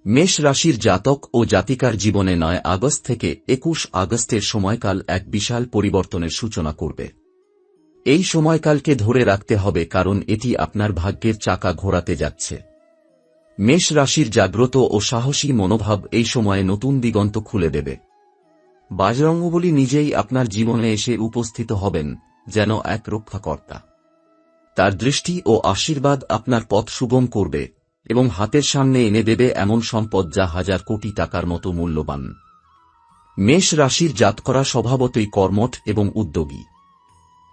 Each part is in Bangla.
মেষ রাশির জাতক ও জাতিকার জীবনে 9 আগস্ট থেকে 21 আগস্টের সময়কাল এক বিশাল পরিবর্তনের সূচনা করবে। এই সময়কালকে ধরে রাখতে হবে কারণ এটি আপনার ভাগ্যের চাকা ঘোরাতে যাচ্ছে। মেষ রাশির জাগ্রত ও সাহসী মনোভাব এই সময়ে নতুন দিগন্ত খুলে দেবে। বজরংবলী নিজেই আপনার জীবনে এসে উপস্থিত হবেন যেন এক রক্ষাকর্তা। তার দৃষ্টি ও আশীর্বাদ আপনার পথ সুগম করবে এবং হাতের সামনে এনে দেবে এমন সম্পদ যা হাজার কোটি টাকার মতো মূল্যবান। মেষ রাশির জাতকরা স্বভাবতই কর্মঠ এবং উদ্যোগী।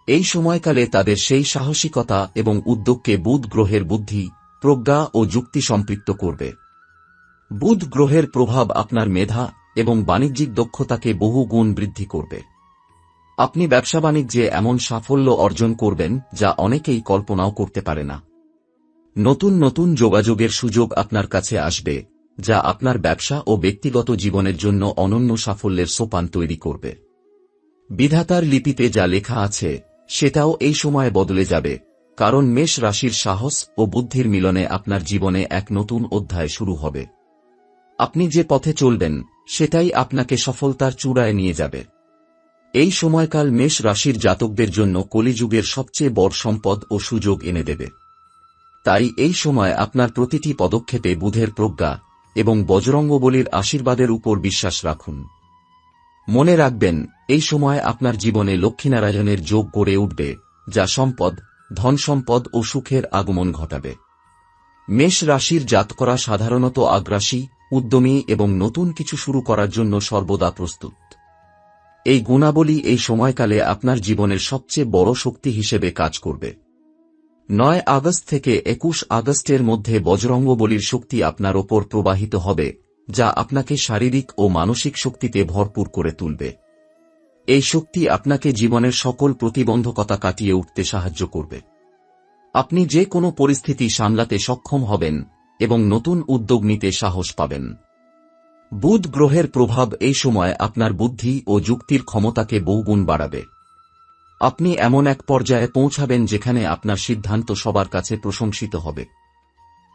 এই সময়কালে তাদের সেই সাহসিকতা এবং উদ্যোগকে বুধ গ্রহের বুদ্ধি, প্রজ্ঞা ও যুক্তি সম্পৃক্ত করবে। বুধ গ্রহের প্রভাব আপনার মেধা এবং বাণিজ্যিক দক্ষতাকে বহু গুণ বৃদ্ধি করবে। আপনি ব্যবসা বাণিজ্যে এমন সাফল্য অর্জন করবেন যা অনেকেই কল্পনাও করতে পারে না। নতুন নতুন যোগাযোগের সুযোগ আপনার কাছে আসবে যা আপনার ব্যবসা ও ব্যক্তিগত জীবনের জন্য অনন্য সাফল্যের সোপান তৈরি করবে। বিধাতার লিপিতে যা লেখা আছে সেটাও এই সময়ে বদলে যাবে, কারণ মেষ রাশির সাহস ও বুদ্ধির মিলনে আপনার জীবনে এক নতুন অধ্যায় শুরু হবে। আপনি যে পথে চলবেন সেটাই আপনাকে সফলতার চূড়ায় নিয়ে যাবে। এই সময়কাল মেষ রাশির জাতকদের জন্য কলিযুগের সবচেয়ে বড় সম্পদ ও সুযোগ এনে দেবে। তাই এই সময় আপনার প্রতিটি পদক্ষেপে বুধের প্রজ্ঞা এবং বজরংবলীর আশীর্বাদের উপর বিশ্বাস রাখুন। মনে রাখবেন, এই সময় আপনার জীবনে লক্ষ্মীনারায়ণের যোগ গড়ে উঠবে যা সম্পদ, ধনসম্পদ ও সুখের আগমন ঘটাবে। মেষ রাশির জাতকরা সাধারণত আগ্রাসী, উদ্যমী এবং নতুন কিছু শুরু করার জন্য সর্বদা প্রস্তুত। এই গুণাবলী এই সময়কালে আপনার জীবনের সবচেয়ে বড় শক্তি হিসেবে কাজ করবে। 9 আগস্ট থেকে 21 আগস্টের মধ্যে বজরংবলীর শক্তি আপনার ওপর প্রবাহিত হবে যা আপনাকে শারীরিক ও মানসিক শক্তিতে ভরপুর করে তুলবে। এই শক্তি আপনাকে জীবনের সকল প্রতিবন্ধকতা কাটিয়ে উঠতে সাহায্য করবে। আপনি যে কোনো পরিস্থিতি সামলাতে সক্ষম হবেন এবং নতুন উদ্যোগ নিতে সাহস পাবেন। বুধ গ্রহের প্রভাব এই সময় আপনার বুদ্ধি ও যুক্তির ক্ষমতাকে বহুগুণ বাড়াবে। আপনি এমন এক পর্যায়ে পৌঁছাবেন যেখানে আপনার সিদ্ধান্ত সবার কাছে প্রশংসিত হবে।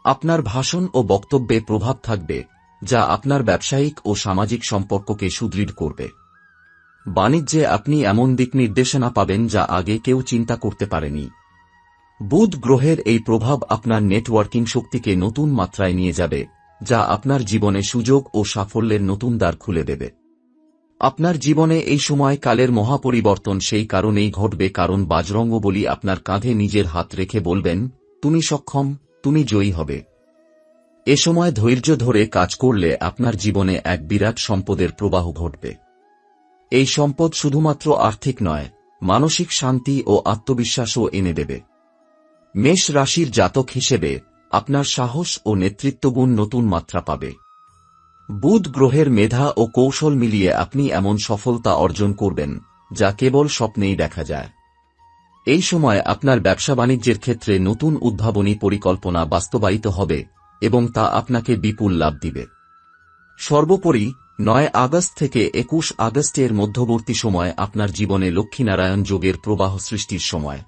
আপনার ভাষণ ও বক্তব্যে প্রভাব থাকবে যা আপনার ব্যবসায়িক ও সামাজিক সম্পর্ককে সুদৃঢ় করবে। বাণিজ্যে আপনি এমন দিক নির্দেশনা পাবেন যা আগে কেউ চিন্তা করতে পারেনি। বুধ গ্রহের এই প্রভাব আপনার নেটওয়ার্কিং শক্তিকে নতুন মাত্রায় নিয়ে যাবে যা আপনার জীবনে সুযোগ ও সাফল্যের নতুন দ্বার খুলে দেবে। আপনার জীবনে এই সময় কালের মহাপরিবর্তন সেই কারণেই ঘটবে কারণ বজরংবলী আপনার কাঁধে নিজের হাত রেখে বলবেন, তুমি সক্ষম, তুমি জয়ী হবে। এ সময় ধৈর্য ধরে কাজ করলে আপনার জীবনে এক বিরাট সম্পদের প্রবাহ ঘটবে। এই সম্পদ শুধুমাত্র আর্থিক নয়, মানসিক শান্তি ও আত্মবিশ্বাসও এনে দেবে। মেষ রাশির জাতক হিসেবে আপনার সাহস ও নেতৃত্বগুণ নতুন মাত্রা পাবে। বুধ গ্রহের মেধা ও কৌশল মিলিয়ে আপনি এমন সফলতা অর্জন করবেন যা কেবল স্বপ্নেই দেখা যায়। এই সময় আপনার ব্যবসা বাণিজ্যের ক্ষেত্রে নতুন উদ্ভাবনী পরিকল্পনা বাস্তবায়িত হবে এবং তা আপনাকে বিপুল লাভ দিবে। সর্বোপরি 9 আগস্ট থেকে 21 আগস্টের মধ্যবর্তী সময় আপনার জীবনে লক্ষ্মীনারায়ণ যোগের প্রবাহ সৃষ্টির সময়।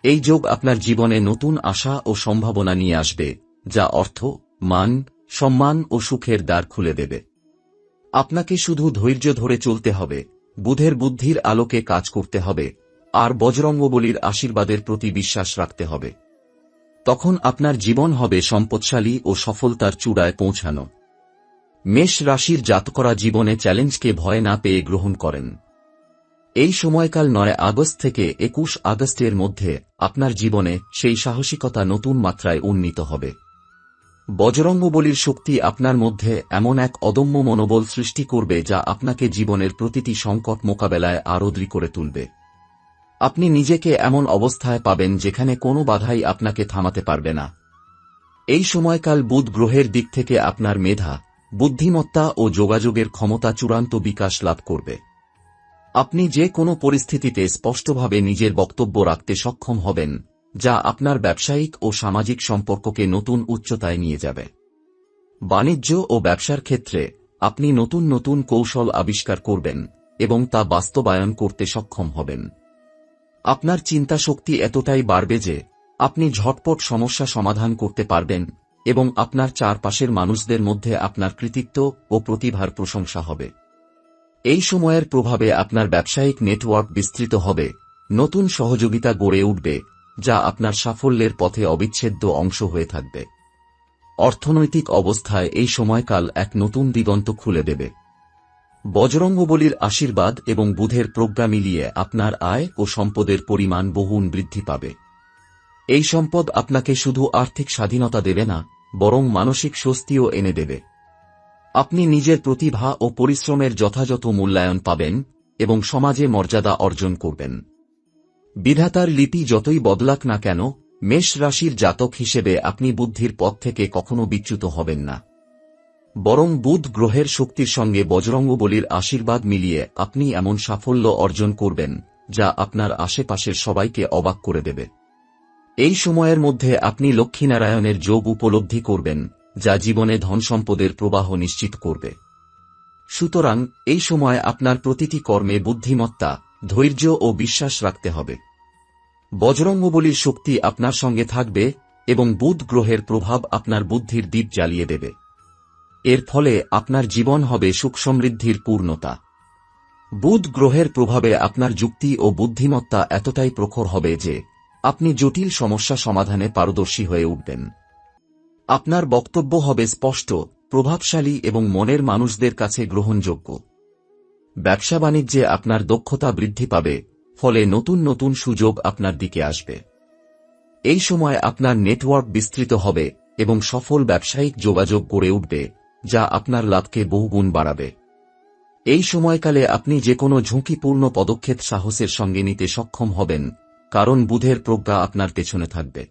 এই যোগ আপনার জীবনে নতুন আশা ও সম্ভাবনা নিয়ে আসবে যা অর্থ, মান, সম্মান ও সুখের দ্বার খুলে দেবে। আপনাকে শুধু ধৈর্য ধরে চলতে হবে, বুধের বুদ্ধির আলোকে কাজ করতে হবে আর বজরংবলীর আশীর্বাদের প্রতি বিশ্বাস রাখতে হবে। তখন আপনার জীবন হবে সম্পদশালী ও সফলতার চূড়ায় পৌঁছানো। মেষ রাশির জাতকরা জীবনে চ্যালেঞ্জকে ভয় না পেয়ে গ্রহণ করেন। এই সময়কাল 9 আগস্ট থেকে 21 আগস্টের মধ্যে আপনার জীবনে সেই সাহসিকতা নতুন মাত্রায় উন্নীত হবে। বজরংবলীর শক্তি আপনার মধ্যে এমন এক অদম্য মনোবল সৃষ্টি করবে যা আপনাকে জীবনের প্রতিটি সংকট মোকাবেলায় আরও দৃঢ় করে তুলবে। আপনি নিজেকে এমন অবস্থায় পাবেন যেখানে কোনো বাধাই আপনাকে থামাতে পারবে না। এই সময়কাল বুধ গ্রহের দিক থেকে আপনার মেধা, বুদ্ধিমত্তা ও যোগাযোগের ক্ষমতা চূড়ান্ত বিকাশ লাভ করবে। আপনি যে কোনো পরিস্থিতিতে স্পষ্টভাবে নিজের বক্তব্য রাখতে সক্ষম হবেন যা আপনার ব্যবসায়িক ও সামাজিক সম্পর্ককে নতুন উচ্চতায় নিয়ে যাবে। বাণিজ্য ও ব্যবসার ক্ষেত্রে আপনি নতুন নতুন কৌশল আবিষ্কার করবেন এবং তা বাস্তবায়ন করতে সক্ষম হবেন। আপনার চিন্তা শক্তি এতটাই বাড়বে যে আপনি ঝটপট সমস্যা সমাধান করতে পারবেন এবং আপনার চারপাশের মানুষদের মধ্যে আপনার কৃতিত্ব ও প্রতিভার প্রশংসা হবে। এই সময়ের প্রভাবে আপনার ব্যবসায়িক নেটওয়ার্ক বিস্তৃত হবে, নতুন সহযোগিতা গড়ে উঠবে, যা আপনার সাফল্যের পথে অবিচ্ছেদ্য অংশ হয়ে থাকবে। অর্থনৈতিক অবস্থায় এই সময়কাল এক নতুন দিগন্ত খুলে দেবে। বজরঙ্গবলীর আশীর্বাদ এবং বুধের প্রজ্ঞা মিলিয়ে আপনার আয় ও সম্পদের পরিমাণ বহুগুণ বৃদ্ধি পাবে। এই সম্পদ আপনাকে শুধু আর্থিক স্বাধীনতা দেবে না, বরং মানসিক স্বস্তিও এনে দেবে। আপনি নিজের প্রতিভা ও পরিশ্রমের যথাযথ মূল্যায়ন পাবেন এবং সমাজে মর্যাদা অর্জন করবেন। বিধাতার লিপি যতই বদলাক না কেন, মেষ রাশির জাতক হিসেবে আপনি বুদ্ধির পথ থেকে কখনো বিচ্যুত হবেন না। বরং বুধ গ্রহের শক্তির সঙ্গে বজরঙ্গবলীর আশীর্বাদ মিলিয়ে আপনি এমন সাফল্য অর্জন করবেন, যা আপনার আশেপাশের সবাইকে অবাক করে দেবে। এই সময়ের মধ্যে আপনি লক্ষ্মীনারায়ণের যোগ উপলব্ধি করবেন, যা জীবনে ধনসম্পদের প্রবাহ নিশ্চিত করবে। সুতরাং এই সময় আপনার প্রতিটি কর্মে বুদ্ধিমত্তা, ধৈর্য ও বিশ্বাস রাখতে হবে। বজরঙ্গবলীর শক্তি আপনার সঙ্গে থাকবে এবং বুধ গ্রহের প্রভাব আপনার বুদ্ধির দীপ জ্বালিয়ে দেবে। এর ফলে আপনার জীবন হবে সুখ সমৃদ্ধির পূর্ণতা। বুধ গ্রহের প্রভাবে আপনার যুক্তি ও বুদ্ধিমত্তা এতটাই প্রখর হবে যে আপনি জটিল সমস্যা সমাধানে পারদর্শী হয়ে উঠবেন। আপনার বক্তব্য হবে স্পষ্ট, প্রভাবশালী এবং মনের মানুষদের কাছে গ্রহণযোগ্য। ব্যবসা বাণিজ্যে আপনার দক্ষতা বৃদ্ধি পাবে, ফলে নতুন নতুন সুযোগ আপনার দিকে আসবে। এই সময় আপনার নেটওয়ার্ক বিস্তৃত হবে এবং সফল ব্যবসায়িক যোগাযোগ গড়ে উঠবে, যা আপনার লাভকে বহুগুণ বাড়াবে। এই সময়কালে আপনি যেকোনো ঝুঁকিপূর্ণ পদক্ষেপ সাহসের সঙ্গে নিতে সক্ষম হবেন, কারণ বুধের প্রজ্ঞা আপনার পেছনে থাকবে।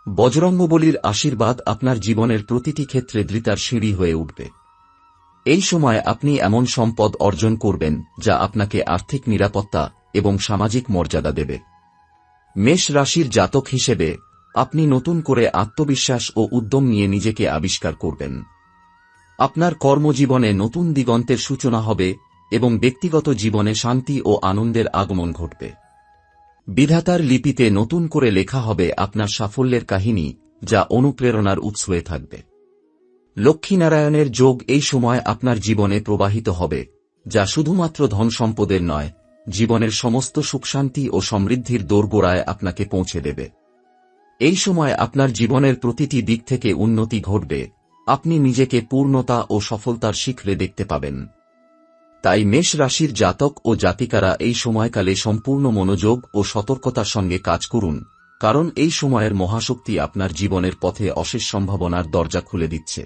বজরঙ্গবলীর আশীর্বাদ আপনার জীবনের প্রতিটি ক্ষেত্রে দৃঢ়তার সিঁড়ি হয়ে উঠবে। এই সময় আপনি এমন সম্পদ অর্জন করবেন যা আপনাকে আর্থিক নিরাপত্তা এবং সামাজিক মর্যাদা দেবে। মেষ রাশির জাতক হিসেবে আপনি নতুন করে আত্মবিশ্বাস ও উদ্যম নিয়ে নিজেকে আবিষ্কার করবেন। আপনার কর্মজীবনে নতুন দিগন্তের সূচনা হবে এবং ব্যক্তিগত জীবনে শান্তি ও আনন্দের আগমন ঘটবে। বিধাতার লিপিতে নতুন করে লেখা হবে আপনার সাফল্যের কাহিনী, যা অনুপ্রেরণার উৎস হয়ে থাকবে। লক্ষ্মীনারায়ণের যোগ এই সময় আপনার জীবনে প্রবাহিত হবে, যা শুধুমাত্র ধন সম্পদের নয়, জীবনের সমস্ত সুখশান্তি ও সমৃদ্ধির দোরগোড়ায় আপনাকে পৌঁছে দেবে। এই সময় আপনার জীবনের প্রতিটি দিক থেকে উন্নতি ঘটবে, আপনি নিজেকে পূর্ণতা ও সফলতার শিখরে দেখতে পাবেন। তাই মেষ রাশির জাতক ও জাতিকারা এই সময়কালে সম্পূর্ণ মনোযোগ ও সতর্কতার সঙ্গে কাজ করুন, কারণ এই সময়ের মহাশক্তি আপনার জীবনের পথে অশেষ সম্ভাবনার দরজা খুলে দিচ্ছে।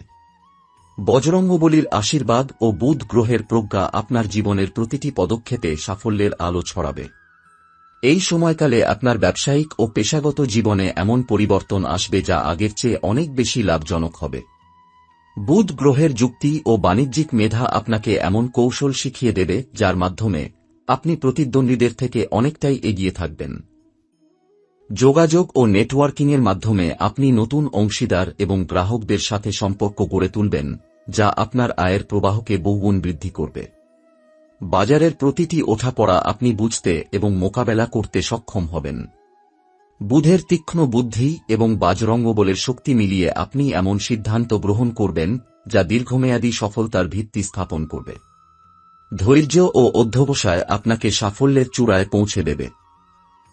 বজরঙ্গবলীর আশীর্বাদ ও বুধ গ্রহের প্রজ্ঞা আপনার জীবনের প্রতিটি পদক্ষেপে সাফল্যের আলো ছড়াবে। এই সময়কালে আপনার ব্যবসায়িক ও পেশাগত জীবনে এমন পরিবর্তন আসবে যা আগের চেয়ে অনেক বেশি লাভজনক হবে। বুধ গ্রহের যুক্তি ও বাণিজ্যিক মেধা আপনাকে এমন কৌশল শিখিয়ে দেবে যার মাধ্যমে আপনি প্রতিদ্বন্দ্বীদের থেকে অনেকটাই এগিয়ে থাকবেন। যোগাযোগ ও নেটওয়ার্কিংয়ের মাধ্যমে আপনি নতুন অংশীদার এবং গ্রাহকদের সাথে সম্পর্ক গড়ে তুলবেন, যা আপনার আয়ের প্রবাহকে বহুগুণ বৃদ্ধি করবে। বাজারের প্রতিটি ওঠাপড়া আপনি বুঝতে এবং মোকাবেলা করতে সক্ষম হবেন। বুধের তীক্ষ্ণ বুদ্ধি এবং বজরঙ্গবলীর শক্তি মিলিয়ে আপনি এমন সিদ্ধান্ত গ্রহণ করবেন যা দীর্ঘমেয়াদী সফলতার ভিত্তি স্থাপন করবে। ধৈর্য ও অধ্যবসায় আপনাকে সাফল্যের চূড়ায় পৌঁছে দেবে।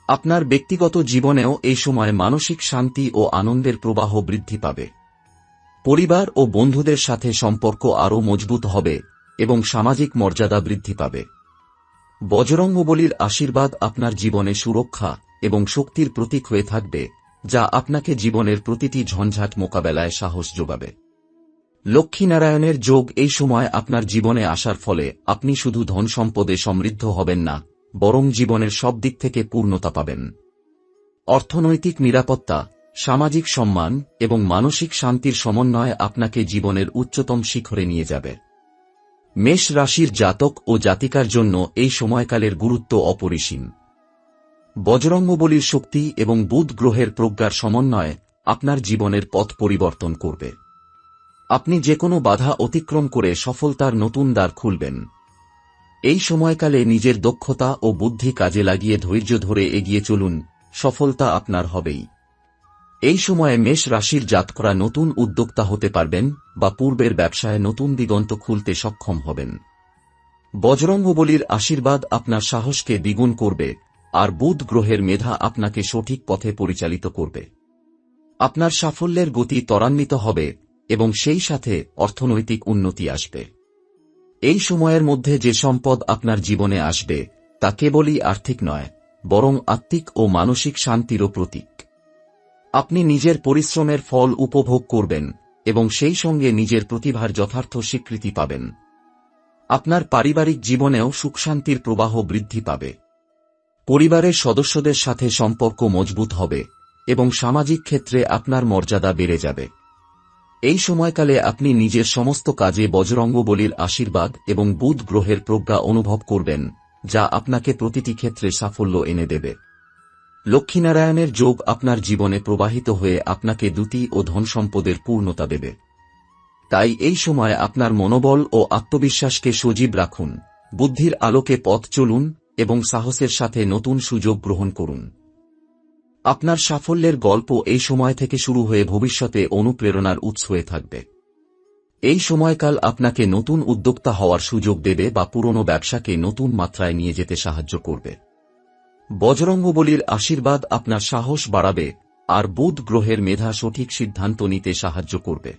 আপনার ব্যক্তিগত জীবনেও এই সময় মানসিক শান্তি ও আনন্দের প্রবাহ বৃদ্ধি পাবে। পরিবার ও বন্ধুদের সাথে সম্পর্ক আরও মজবুত হবে এবং সামাজিক মর্যাদা বৃদ্ধি পাবে। বজরঙ্গবলীর আশীর্বাদ আপনার জীবনে সুরক্ষা এবং শক্তির প্রতীক হয়ে থাকবে, যা আপনাকে জীবনের প্রতিটি ঝঞ্ঝাট মোকাবেলায় সাহস যোগাবে। লক্ষ্মীনারায়ণের যোগ এই সময় আপনার জীবনে আসার ফলে আপনি শুধু ধন সম্পদে সমৃদ্ধ হবেন না, বরং জীবনের সব দিক থেকে পূর্ণতা পাবেন। অর্থনৈতিক নিরাপত্তা, সামাজিক সম্মান এবং মানসিক শান্তির সমন্বয় আপনাকে জীবনের উচ্চতম শিখরে নিয়ে যাবে। মেষ রাশির জাতক ও জাতিকার জন্য এই সময়কালের গুরুত্ব অপরিসীম। বজরঙ্গবলীর শক্তি এবং বুধ গ্রহের প্রজ্ঞার সমন্বয় আপনার জীবনের পথ পরিবর্তন করবে। আপনি যেকোনো বাধা অতিক্রম করে সফলতার নতুন দ্বার খুলবেন। এই সময়কালে নিজের দক্ষতা ও বুদ্ধি কাজে লাগিয়ে ধৈর্য ধরে এগিয়ে চলুন, সফলতা আপনার হবেই। এই সময়ে মেষ রাশির জাতকরা নতুন উদ্যোক্তা হতে পারবেন বা পূর্বের ব্যবসায় নতুন দিগন্ত খুলতে সক্ষম হবেন। বজরংবলীর আশীর্বাদ আপনার সাহসকে দ্বিগুণ করবে, আর বুধ গ্রহের মেধা আপনাকে সঠিক পথে পরিচালিত করবে। আপনার সাফল্যের গতি ত্বরান্বিত হবে এবং সেই সাথে অর্থনৈতিক উন্নতি আসবে। এই সময়ের মধ্যে যে সম্পদ আপনার জীবনে আসবে তা কেবলই আর্থিক নয়, বরং আত্মিক ও মানসিক শান্তিরও প্রতীক। আপনি নিজের পরিশ্রমের ফল উপভোগ করবেন এবং সেই সঙ্গে নিজের প্রতিভার যথার্থ স্বীকৃতি পাবেন। আপনার পারিবারিক জীবনেও সুখশান্তির প্রবাহ বৃদ্ধি পাবে। পরিবারের সদস্যদের সাথে সম্পর্ক মজবুত হবে এবং সামাজিক ক্ষেত্রে আপনার মর্যাদা বেড়ে যাবে। এই সময়কালে আপনি নিজের সমস্ত কাজে বজরংবলীর আশীর্বাদ এবং বুধ গ্রহের প্রজ্ঞা অনুভব করবেন, যা আপনাকে প্রতিটি ক্ষেত্রে সাফল্য এনে দেবে। লক্ষ্মীনারায়ণের যোগ আপনার জীবনে প্রবাহিত হয়ে আপনাকে দ্যুতি ও ধনসম্পদের পূর্ণতা দেবে। তাই এই সময় আপনার মনোবল ও আত্মবিশ্বাসকে সজীব রাখুন, বুদ্ধির আলোকে পথ চলুন এবং সাহসের সাথে নতুন সুযোগ গ্রহণ করুন। আপনার সাফল্যের গল্প এই সময় থেকে শুরু হয়ে ভবিষ্যতে অনুপ্রেরণার উৎস হয়ে থাকবে। এই সময়কাল আপনাকে নতুন উদ্যোক্তা হওয়ার সুযোগ দেবে বা পুরনো ব্যবসাকে নতুন মাত্রায় নিয়ে যেতে সাহায্য করবে। বজরংবলীর আশীর্বাদ আপনার সাহস বাড়াবে, আর বুধ গ্রহের মেধা সঠিক সিদ্ধান্ত নিতে সাহায্য করবে।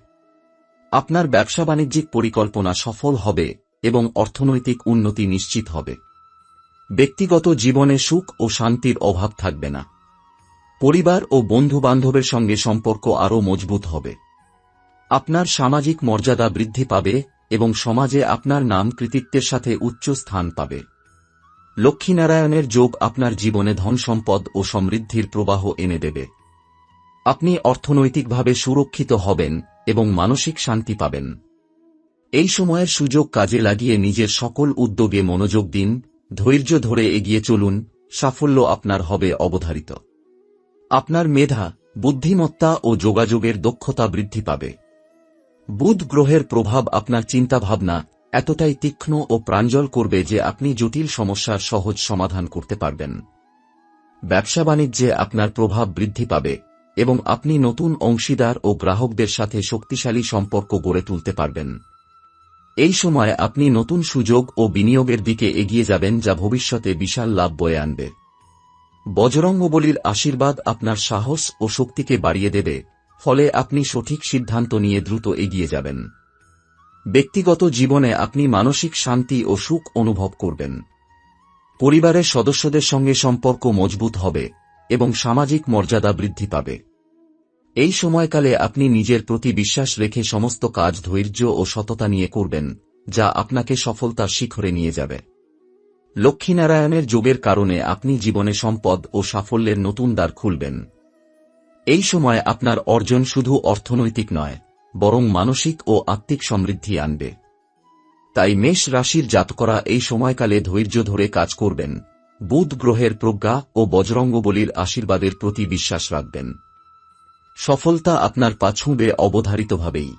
আপনার ব্যবসা বাণিজ্যিক পরিকল্পনা সফল হবে এবং অর্থনৈতিক উন্নতি নিশ্চিত হবে। ব্যক্তিগত জীবনে সুখ ও শান্তির অভাব থাকবে না। পরিবার ও বন্ধু-বান্ধবের সঙ্গে সম্পর্ক আরও মজবুত হবে। আপনার সামাজিক মর্যাদা বৃদ্ধি পাবে এবং সমাজে আপনার নাম কৃতিত্বের সাথে উচ্চ স্থান পাবে। লক্ষ্মীনারায়ণের যোগ আপনার জীবনে ধনসম্পদ ও সমৃদ্ধির প্রবাহ এনে দেবে। আপনি অর্থনৈতিকভাবে সুরক্ষিত হবেন এবং মানসিক শান্তি পাবেন। এই সময়ের সুযোগ কাজে লাগিয়ে নিজের সকল উদ্যোগে মনোযোগ দিন, ধৈর্য ধরে এগিয়ে চলুন, সাফল্য আপনার হবে অবধারিত। আপনার মেধা, বুদ্ধিমত্তা ও যোগাযোগের দক্ষতা বৃদ্ধি পাবে। বুধ গ্রহের প্রভাব আপনার চিন্তাভাবনা এতটাই তীক্ষ্ণ ও প্রাঞ্জল করবে যে আপনি জটিল সমস্যার সহজ সমাধান করতে পারবেন। ব্যবসা বাণিজ্যে আপনার প্রভাব বৃদ্ধি পাবে এবং আপনি নতুন অংশীদার ও গ্রাহকদের সাথে শক্তিশালী সম্পর্ক গড়ে তুলতে পারবেন। এই সময় আপনি নতুন সুযোগ ও বিনিয়োগের দিকে এগিয়ে যাবেন, যা ভবিষ্যতে বিশাল লাভ বয়ে আনবে। বজরংবলীর আশীর্বাদ আপনার সাহস ও শক্তিকে বাড়িয়ে দেবে, ফলে আপনি সঠিক সিদ্ধান্ত নিয়ে দ্রুত এগিয়ে যাবেন। ব্যক্তিগত জীবনে আপনি মানসিক শান্তি ও সুখ অনুভব করবেন। পরিবারের সদস্যদের সঙ্গে সম্পর্ক মজবুত হবে এবং সামাজিক মর্যাদা বৃদ্ধি পাবে। এই সময়কালে আপনি নিজের প্রতি বিশ্বাস রেখে সমস্ত কাজ ধৈর্য ও সততা নিয়ে করবেন, যা আপনাকে সফলতার শিখরে নিয়ে যাবে। লক্ষ্মীনারায়ণের যোগের কারণে আপনি জীবনে সম্পদ ও সাফল্যের নতুন দ্বার খুলবেন। এই সময় আপনার অর্জন শুধু অর্থনৈতিক নয়, বরং মানসিক ও আত্মিক সমৃদ্ধি আনবে। তাই মেষ রাশির জাতকরা এই সময়কালে ধৈর্য ধরে কাজ করবেন, বুধ গ্রহের প্রজ্ঞা ও বজরংবলীর আশীর্বাদের প্রতি বিশ্বাস রাখবেন। সফলতা আপনার পা ছুঁবে অবধারিতভাবেই।